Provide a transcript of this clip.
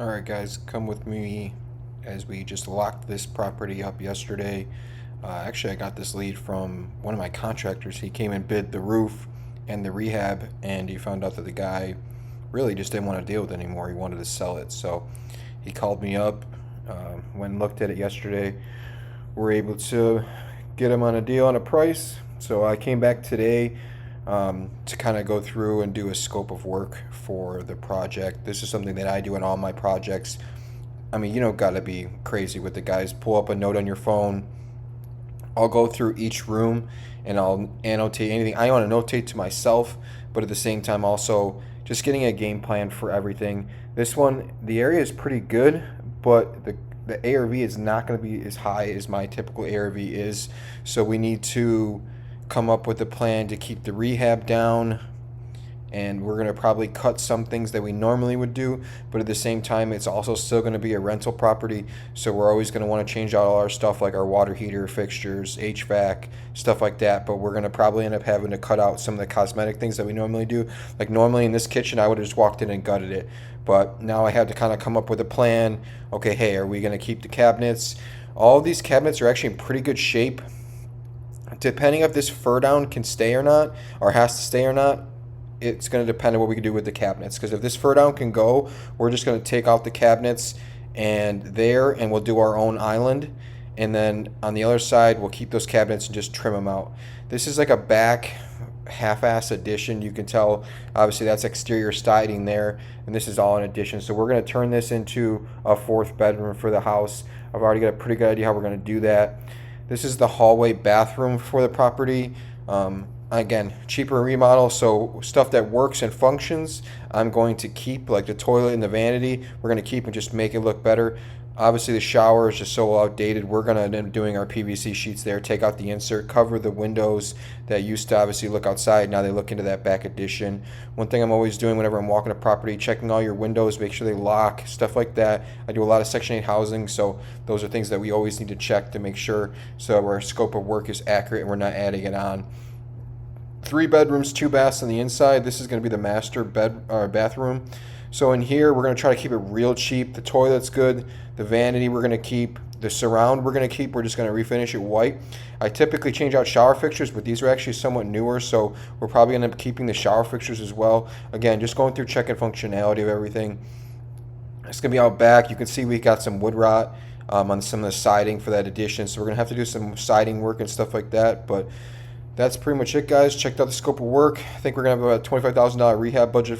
Alright guys, come with me as we just locked this property up yesterday. Actually, I got this lead from one of my contractors. He came and bid the roof and the rehab, and he found out that the guy really just didn't want to deal with it anymore. He wanted to sell it. So he called me up, went and looked at it yesterday. We're able to get him on a deal on a price. So I came back today to kind of go through and do a scope of work for the project. This is something that I do in all my projects. I mean, you don't got to be crazy with the guys. Pull up a note on your phone. I'll go through each room and I'll annotate anything I want to notate to myself, but at the same time also just getting a game plan for everything. This one, the area is pretty good, but the ARV is not going to be as high as my typical ARV is. So we need to come up with a plan to keep the rehab down, and we're going to probably cut some things that we normally would do, but at the same time it's also still going to be a rental property, so we're always going to want to change out all our stuff like our water heater fixtures, HVAC, stuff like that. But we're going to probably end up having to cut out some of the cosmetic things that we normally do. Like normally in this kitchen I would have just walked in and gutted it, but now I had to kind of come up with a plan. Okay, hey, are we going to keep the cabinets? All of these cabinets are actually in pretty good shape. Depending if this fur down can stay or not, or has to stay or not, it's going to depend on what we can do with the cabinets. Because if this fur down can go, we're just going to take out the cabinets and we'll do our own island. And then on the other side, we'll keep those cabinets and just trim them out. This is like a back half-ass addition. You can tell, obviously, that's exterior siding there, and this is all an addition. So we're going to turn this into a fourth bedroom for the house. I've already got a pretty good idea how we're going to do that. This is the hallway bathroom for the property. Again, cheaper remodel, so stuff that works and functions I'm going to keep, like the toilet and the vanity, we're going to keep and just make it look better. Obviously the shower is just so outdated. We're going to end up doing our PVC sheets there, take out the insert, cover the windows that used to obviously look outside. Now they look into that back addition. One thing I'm always doing whenever I'm walking a property, checking all your windows, make sure they lock, stuff like that. I do a lot of Section 8 housing, so those are things that we always need to check to make sure so our scope of work is accurate and we're not adding it on. 3 bedrooms, 2 baths on the inside. This is going to be the master bathroom. So in here, we're going to try to keep it real cheap. The toilet's good. The vanity we're going to keep. The surround we're going to keep. We're just going to refinish it white. I typically change out shower fixtures, but these are actually somewhat newer, so we're probably going to end up keeping the shower fixtures as well. Again, just going through checking functionality of everything. It's going to be out back. You can see we got some wood rot on some of the siding for that addition, so we're going to have to do some siding work and stuff like that, but that's pretty much it, guys. Checked out the scope of work. I think we're going to have about a $25,000 rehab budget